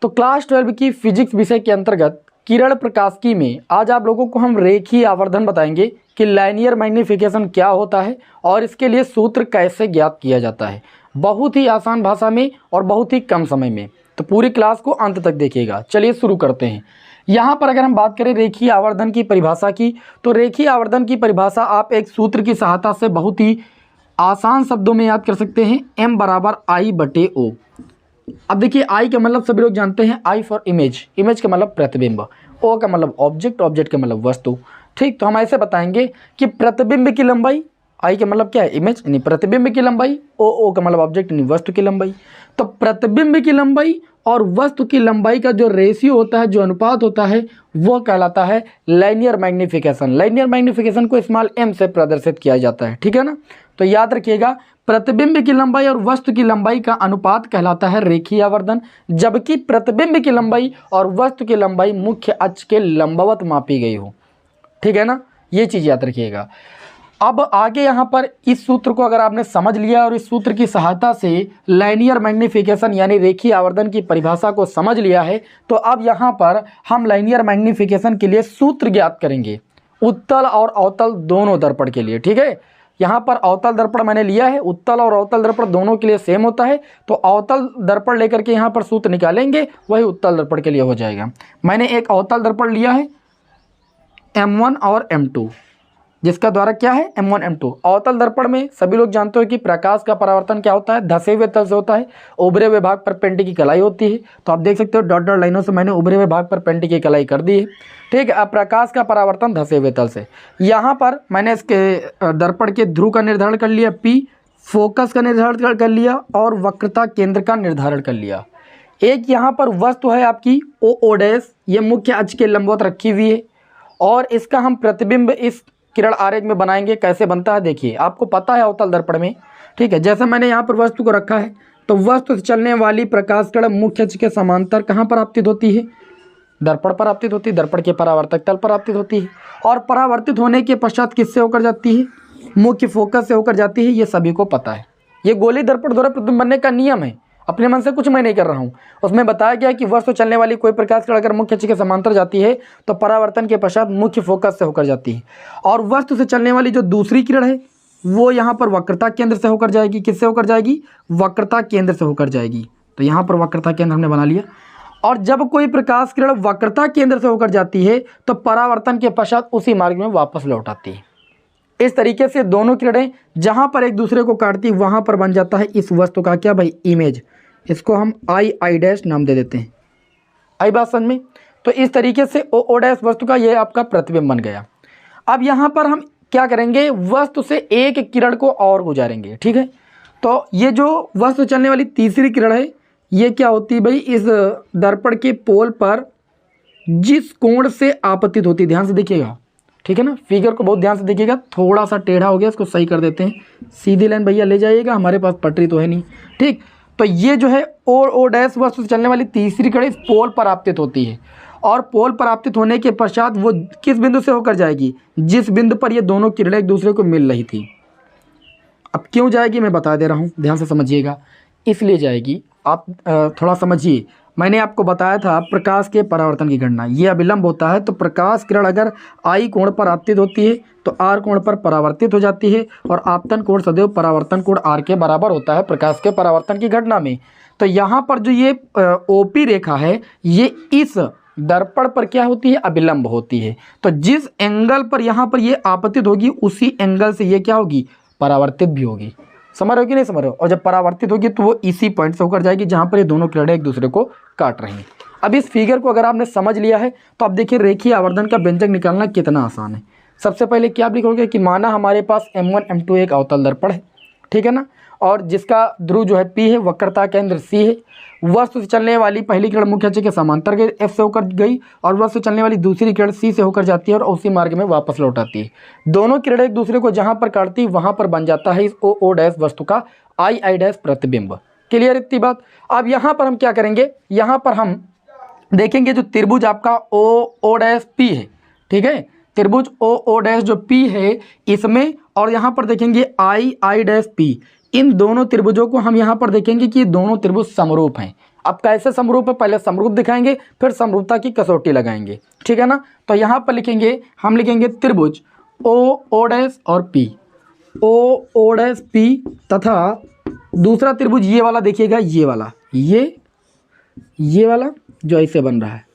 तो क्लास 12 की फिजिक्स विषय के अंतर्गत किरण प्रकाशिकी में आज आप लोगों को हम रेखीय आवर्धन बताएंगे कि लाइनियर मैग्नीफिकेशन क्या होता है और इसके लिए सूत्र कैसे ज्ञात किया जाता है, बहुत ही आसान भाषा में और बहुत ही कम समय में। तो पूरी क्लास को अंत तक देखिएगा। चलिए शुरू करते हैं। यहाँ पर अगर हम बात करें रेखीय आवर्धन की परिभाषा की, तो रेखीय आवर्धन की परिभाषा आप एक सूत्र की सहायता से बहुत ही आसान शब्दों में याद कर सकते हैं, m बराबर I/O। अब देखिए I का मतलब सभी लोग जानते हैं, I फॉर इमेज, इमेज का मतलब प्रतिबिंब, O का मतलब ऑब्जेक्ट, ऑब्जेक्ट का मतलब वस्तु। ठीक, तो हम ऐसे बताएंगे कि प्रतिबिंब की लंबाई, I का मतलब क्या है, इमेज, यानी प्रतिबिंब की लंबाई, O का मतलब ऑब्जेक्ट यानी वस्तु की लंबाई। तो प्रतिबिंब की लंबाई और वस्तु की लंबाई का जो रेशियो होता है, जो अनुपात होता है, वो कहलाता है लाइनियर मैग्नीफिकेशन। लाइनियर मैग्नीफिकेशन को स्मॉल m से प्रदर्शित किया जाता है, ठीक है ना। तो याद रखिएगा, प्रतिबिंब की लंबाई और वस्तु की लंबाई का अनुपात कहलाता है रेखीय आवर्धन, जबकि प्रतिबिंब की लंबाई और वस्तु की लंबाई मुख्य अक्ष के लंबवत मापी गई हो, ठीक है ना। ये चीज़ याद रखिएगा। अब आगे यहाँ पर इस सूत्र को अगर आपने समझ लिया और इस सूत्र की सहायता से लाइनियर मैग्नीफिकेशन यानी रेखीय आवर्धन की परिभाषा को समझ लिया है, तो अब यहाँ पर हम लाइनियर मैग्नीफिकेशन के लिए सूत्र ज्ञात करेंगे, उत्तल और अवतल दोनों दर्पण के लिए, ठीक है। यहाँ पर अवतल दर्पण मैंने लिया है, उत्तल और अवतल दर्पण दोनों के लिए सेम होता है, तो अवतल दर्पण लेकर के यहाँ पर सूत्र निकालेंगे, वही उत्तल दर्पण के लिए हो जाएगा। मैंने एक अवतल दर्पण लिया है M1 और M2, जिसका द्वारा क्या है M1 M2। अवतल दर्पण में सभी लोग जानते हो कि प्रकाश का परावर्तन क्या होता है, धसे हुए तल से होता है, उभरे हुए भाग पर पेंट की कलाई होती है। तो आप देख सकते हो डॉट डॉट लाइनों से मैंने उभरे हुए भाग पर पेंट की कलाई कर दी है, ठीक है। अब प्रकाश का परावर्तन धसे हुए तल से, यहाँ पर मैंने इसके दर्पण के ध्रुव का निर्धारण कर लिया P, फोकस का निर्धारण कर लिया और वक्रता केंद्र का निर्धारण कर लिया। एक यहाँ पर वस्तु है आपकी OO', ये मुख्य अक्ष के लंबवत रखी हुई है और इसका हम प्रतिबिंब इस किरण आरेख में बनाएंगे। कैसे बनता है देखिए, आपको पता है अवतल दर्पण में, ठीक है। जैसे मैंने यहाँ पर वस्तु को रखा है, तो वस्तु से चलने वाली प्रकाश किरण मुख्य अक्ष के समांतर कहाँ पर आपतित होती है, दर्पण पर आपतित होती है, दर्पण के परावर्तक तल पर आपतित होती है और परावर्तित होने के पश्चात किससे होकर जाती है, मुख्य फोकस से होकर जाती है। ये सभी को पता है, ये गोली दर्पण द्वारा प्रतिबिंब बनने का नियम है, अपने मन से कुछ मैं नहीं कर रहा हूँ। उसमें बताया गया कि वस्तु चलने वाली कोई प्रकाश किरण अगर मुख्य अक्ष के समांतर जाती है तो परावर्तन के पश्चात मुख्य फोकस से होकर जाती है, और वस्तु से चलने वाली जो दूसरी किरण है वो यहाँ पर वक्रता केंद्र से होकर जाएगी। किससे होकर जाएगी, वक्रता केंद्र से होकर जाएगी। तो यहाँ पर वक्रता केंद्र हमने बना लिया, और जब कोई प्रकाश किरण वक्रता केंद्र से होकर जाती है तो परावर्तन के पश्चात उसी मार्ग में वापस लौट आती है। इस तरीके से दोनों किरणें जहाँ पर एक दूसरे को काटती वहाँ पर बन जाता है इस वस्तु का क्या भाई, इमेज। इसको हम I' नाम दे देते हैं। आई बात समझ में। तो इस तरीके से OO' वस्तु का ये आपका प्रतिबिंब बन गया। अब यहाँ पर हम क्या करेंगे, वस्तु से एक किरण को और गुजारेंगे, ठीक है। तो ये जो वस्तु चलने वाली तीसरी किरण है, ये क्या होती है भाई, इस दर्पण के पोल पर जिस कोण से आपतित होती है, ध्यान से देखिएगा, ठीक है ना। फिगर को बहुत ध्यान से देखिएगा, थोड़ा सा टेढ़ा हो गया, इसको सही कर देते हैं। सीधी लाइन भैया ले जाइएगा, हमारे पास पटरी तो है नहीं, ठीक। तो ये जो है OO' वस्तु से चलने वाली तीसरी किरण इस पोल पर आपतित होती है, और पोल पर आपतित होने के पश्चात वो किस बिंदु से होकर जाएगी, जिस बिंदु पर ये दोनों किरणें एक दूसरे को मिल रही थी। अब क्यों जाएगी मैं बता दे रहा हूँ, ध्यान से समझिएगा। इसलिए जाएगी, आप थोड़ा समझिए। मैंने आपको बताया था प्रकाश के परावर्तन की गणना, ये अभिलंब होता है। तो प्रकाश किरण अगर I कोण पर आपतित होती है तो R कोण पर परावर्तित हो जाती है, और आपतन कोण सदैव परावर्तन कोण R के बराबर होता है प्रकाश के परावर्तन की घटना में। तो यहाँ पर जो ये OP रेखा है, ये इस दर्पण पर क्या होती है, अभिलंब होती है। तो जिस एंगल पर यहाँ पर ये आपतित होगी उसी एंगल से ये क्या होगी, परावर्तित भी होगी। समझ रहे हो कि नहीं समझ रहे हो। और जब परावर्तित होगी तो वो इसी पॉइंट से होकर जाएगी जहाँ पर ये दोनों किरणें एक दूसरे को काट रही हैं। अब इस फिगर को अगर आपने समझ लिया है तो अब देखिए रेखीय आवर्धन का व्यंजक निकालना कितना आसान है। सबसे पहले क्या आप लिखोगे कि माना हमारे पास M1 M2 एक अवतल दर्पण है, ठीक है ना, और जिसका ध्रुव जो है P है, वक्रता केंद्र C है। वस्तु से चलने वाली पहली किरण मुख्य अक्ष के समांतर गई, F से होकर गई, और वस्तु से चलने वाली दूसरी किरण C से होकर जाती है और उसी मार्ग में वापस लौट आती है। दोनों किरणें एक दूसरे को जहाँ पर काटती है वहाँ पर बन जाता है इस OO' वस्तु का I' प्रतिबिंब। क्लियर इतनी बात। अब यहाँ पर हम क्या करेंगे, यहाँ पर हम देखेंगे जो त्रिभुज आपका OO' P है, ठीक है, त्रिभुज OO' जो P है इसमें, और यहाँ पर देखेंगे I' P, इन दोनों त्रिभुजों को हम यहाँ पर देखेंगे कि दोनों त्रिभुज समरूप हैं। अब कैसे समरूप है, पहले समरूप दिखाएंगे फिर समरूपता की कसौटी लगाएंगे, ठीक है ना। तो यहाँ पर लिखेंगे, हम लिखेंगे त्रिभुज ओ डैश और पी, ओ डैश पी, तथा दूसरा त्रिभुज ये वाला देखिएगा, ये वाला, ये वाला जो ऐसे बन रहा है,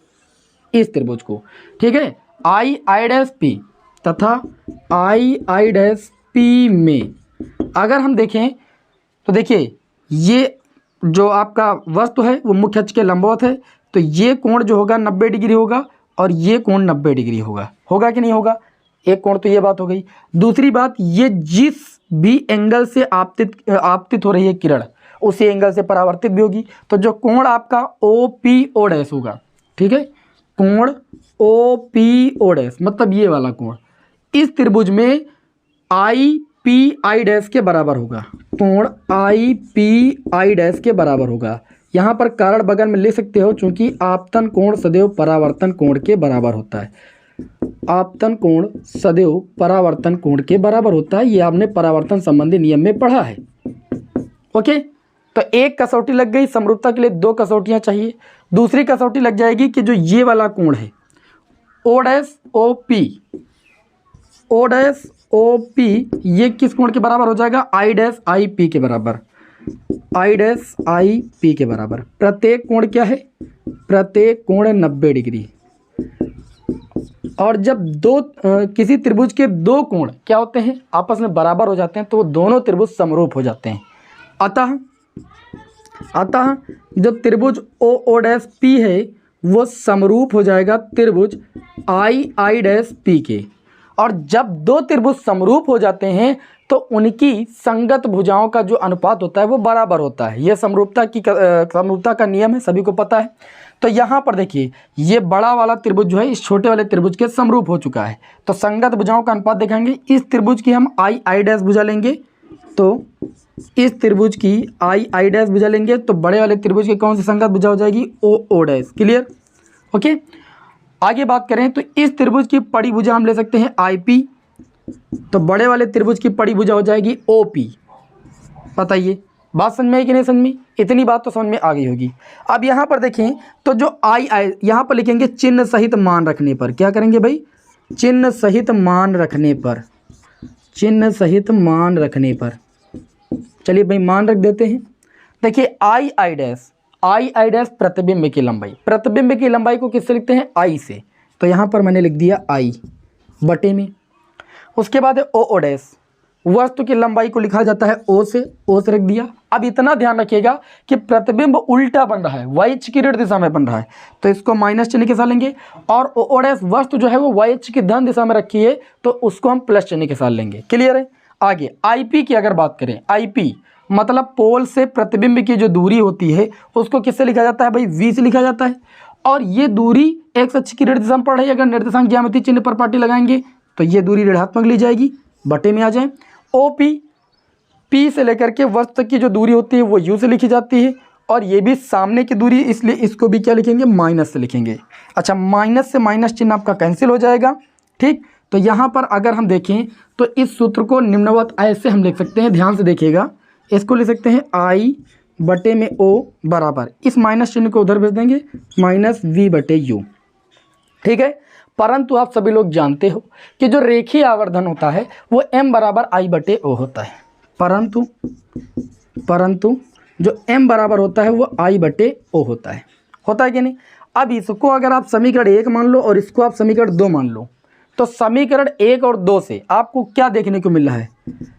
इस त्रिभुज को, ठीक है, आई डैश पी तथा आई डैश पी में अगर हम देखें तो देखिए ये जो आपका वस्तु है वो मुख्य अक्ष के लंबवत है, तो ये कोण जो होगा 90 डिग्री होगा और ये कोण 90 डिग्री होगा कि नहीं होगा, एक कोण तो ये बात हो गई। दूसरी बात, ये जिस भी एंगल से आपतित हो रही है किरण उसी एंगल से परावर्तित भी होगी, तो जो कोण आपका ओ पी ओ डैश होगा, ठीक है, कोण ओ पी ओ डैश मतलब ये वाला कोण इस त्रिभुज में आई पी आई डैश के बराबर होगा, कोण आई पी आई डैश के बराबर होगा। यहाँ पर कारण बगल में ले सकते हो, चूंकि आपतन कोण सदैव परावर्तन कोण के बराबर होता है, आपतन कोण सदैव परावर्तन कोण के बराबर होता है, ये आपने परावर्तन संबंधी नियम में पढ़ा है। ओके, तो एक कसौटी लग गई, समरूपता के लिए 2 कसौटियाँ चाहिए। दूसरी कसौटी लग जाएगी कि जो ये वाला कोण है ओ डैश ओ पी ये किस कोण के बराबर हो जाएगा, आई डैश आई पी के बराबर, आई डैश आई पी के बराबर। प्रत्येक कोण क्या है, प्रत्येक कोण 90 डिग्री। और जब किसी त्रिभुज के 2 कोण क्या होते हैं, आपस में बराबर हो जाते हैं, तो वो दोनों त्रिभुज समरूप हो जाते हैं। अतः जो त्रिभुज ओ डैश पी है वो समरूप हो जाएगा त्रिभुज आई डैश पी के। और जब 2 त्रिभुज समरूप हो जाते हैं तो उनकी संगत भुजाओं का जो अनुपात होता है वो बराबर होता है। यह समरूपता का नियम है, सभी को पता है। तो यहाँ पर देखिए ये बड़ा वाला त्रिभुज जो है इस छोटे वाले त्रिभुज के समरूप हो चुका है, तो संगत भुजाओं का अनुपात देखेंगे। इस त्रिभुज की हम आई डैश भुजा लेंगे, तो इस त्रिभुज की आई डैश भुजा लेंगे, तो बड़े वाले त्रिभुज की कौन सी संगत भुजा हो जाएगी, ओ डैश। Clear, okay. आगे बात करें तो इस त्रिभुज की पड़ी भुजा हम ले सकते हैं आई पी, तो बड़े वाले त्रिभुज की पड़ी भुजा हो जाएगी ओ पी। बताइए बात समझ में आई कि नहीं समझ में, इतनी बात तो समझ में आ गई होगी। अब यहाँ पर देखें तो जो आई यहाँ पर लिखेंगे चिन्ह सहित मान रखने पर, क्या करेंगे भाई, चिन्ह सहित मान रखने पर, चिन्ह सहित मान रखने पर, चलिए भाई मान रख देते हैं। देखिए आई डैश प्रतिबिंब की लंबाई, प्रतिबिंब की लंबाई को किससे लिखते हैं, आई से, तो यहाँ पर मैंने लिख दिया आई बटे में। उसके बाद है ओ डैश, वस्तु की लंबाई को लिखा जाता है ओ से रख दिया। अब इतना ध्यान रखिएगा कि प्रतिबिंब उल्टा बन रहा है, वाई की ऋण दिशा में बन रहा है, तो इसको माइनस चिन्ह के साथ लेंगे। और ओ डैश वस्तु जो है वो वाई की धन दिशा में रखी है, तो उसको हम प्लस चिन्ह के साथ लेंगे। क्लियर है। आगे आई पी की अगर बात करें, आई पी मतलब पोल से प्रतिबिंब की जो दूरी होती है उसको किससे लिखा जाता है भाई, वी से लिखा जाता है। और ये दूरी एक्स अक्ष की ऋण दिशा में पड़ रही है, अगर निर्देशांक ज्यामिति चिन्ह पर पाटी लगाएंगे तो ये दूरी ऋणात्मक ली जाएगी, बटे में आ जाए। ओ पी से लेकर के वस्तु तक की जो दूरी होती है वो यू से लिखी जाती है, और ये भी सामने की दूरी, इसलिए इसको भी क्या लिखेंगे, माइनस से लिखेंगे। अच्छा, माइनस से माइनस चिन्ह आपका कैंसिल हो जाएगा, ठीक। तो यहाँ पर अगर हम देखें तो इस सूत्र को निम्नवत ऐसे हम लिख सकते हैं, ध्यान से देखिएगा, इसको लिख सकते हैं आई बटे में ओ बराबर, इस माइनस चिन्ह को उधर भेज देंगे, माइनस वी बटे यू, ठीक है। परंतु आप सभी लोग जानते हो कि जो रेखीय आवर्धन होता है वो m बराबर आई बटे ओ होता है, परंतु जो m बराबर होता है वो आई बटे ओ होता है कि नहीं। अब इसको अगर आप समीकरण 1 मान लो और इसको आप समीकरण 2 मान लो, तो समीकरण 1 और 2 से आपको क्या देखने को मिल रहा है,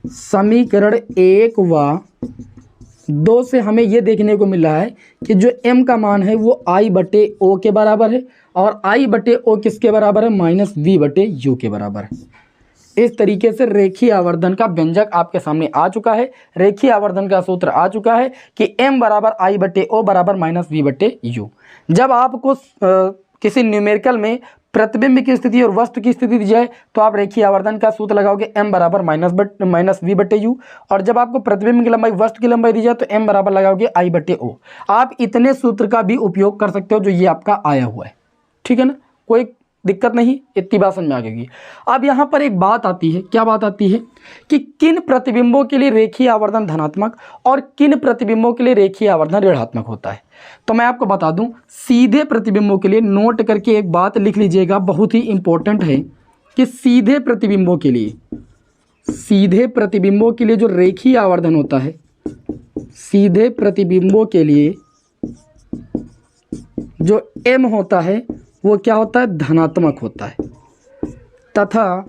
समीकरण 1 व 2 से हमें यह देखने को मिल रहा है कि जो m का मान है वो आई बटे ओ के बराबर है, और आई बटे ओ किसके बराबर है, माइनस वी बटे यू के बराबर है। इस तरीके से रेखीय आवर्धन का व्यंजक आपके सामने आ चुका है, रेखीय आवर्धन का सूत्र आ चुका है कि m बराबर आई बटे ओ बराबर माइनस वी बटे यू। जब आपको किसी न्यूमेरिकल में प्रतिबिंब की स्थिति और वस्तु की स्थिति दी जाए तो आप रेखीय आवर्धन का सूत्र लगाओगे m बराबर माइनस वी बटे यू, और जब आपको प्रतिबिंब की लंबाई वस्तु की लंबाई दी जाए तो m बराबर लगाओगे आई बटे ओ। आप इतने सूत्र का भी उपयोग कर सकते हो जो ये आपका आया हुआ है, ठीक है ना, कोई दिक्कत नहीं, इतनी बात समझ में आ गई। अब यहाँ पर एक बात आती है, क्या बात आती है कि किन प्रतिबिंबों के लिए रेखीय आवर्धन धनात्मक और किन प्रतिबिंबों के लिए रेखीय आवर्धन ऋणात्मक होता है। तो मैं आपको बता दूं, सीधे प्रतिबिंबों के लिए नोट करके एक बात लिख लीजिएगा, बहुत ही इंपॉर्टेंट है कि सीधे प्रतिबिंबों के लिए जो रेखीय आवर्धन होता है, सीधे प्रतिबिंबों के लिए जो m होता है वो क्या होता है, धनात्मक होता है, तथा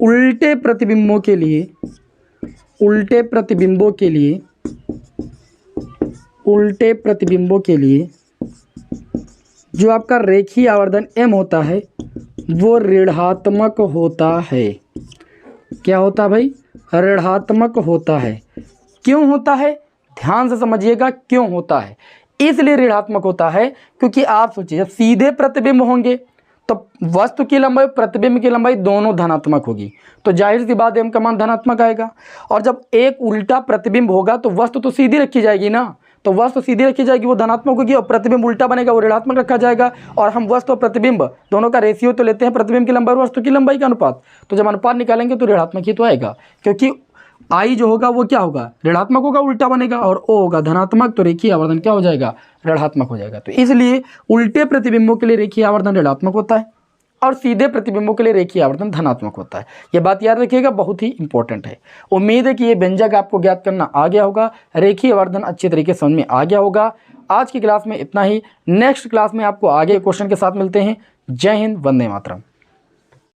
उल्टे प्रतिबिंबों के लिए जो आपका रेखीय आवर्धन m होता है वो ऋणात्मक होता है। क्या होता है भाई, ऋणात्मक होता है। क्यों होता है, ध्यान से समझिएगा क्यों होता है। इसलिए ऋणात्मक होता है क्योंकि आप सोचिए, जब सीधे प्रतिबिंब होंगे तो वस्तु की लंबाई प्रतिबिंब की लंबाई दोनों धनात्मक होगी, तो जाहिर सी बात m का मान धनात्मक आएगा। और जब एक उल्टा प्रतिबिंब होगा तो वस्तु तो सीधी रखी जाएगी ना, तो वस्तु सीधी रखी जाएगी वो धनात्मक होगी, और प्रतिबिंब उल्टा बनेगा वो ऋणात्मक रखा जाएगा। और हम वस्तु और प्रतिबिंब दोनों का रेशियो तो लेते हैं, प्रतिबिंब की लंबाई और वस्तु की लंबाई का अनुपात, तो जब अनुपात निकालेंगे तो ऋणात्मक ही तो आएगा, क्योंकि आई जो होगा वो क्या होगा, ऋणात्मक होगा, उल्टा बनेगा, और ओ होगा धनात्मक, तो रेखीय आवर्धन क्या हो जाएगा, ऋणात्मक हो जाएगा। तो इसलिए उल्टे प्रतिबिंबों के लिए रेखीय आवर्धन ऋणात्मक होता है और सीधे प्रतिबिंबों के लिए रेखीय आवर्धन धनात्मक होता है। ये बात याद रखिएगा, बहुत ही इंपॉर्टेंट है। उम्मीद है कि ये व्यंजक आपको ज्ञात करना आ गया होगा, रेखीय आवर्धन अच्छे तरीके से समझ में आ गया होगा। आज की क्लास में इतना ही, नेक्स्ट क्लास में आपको आगे क्वेश्चन के साथ मिलते हैं। जय हिंद, वंदे मातरम।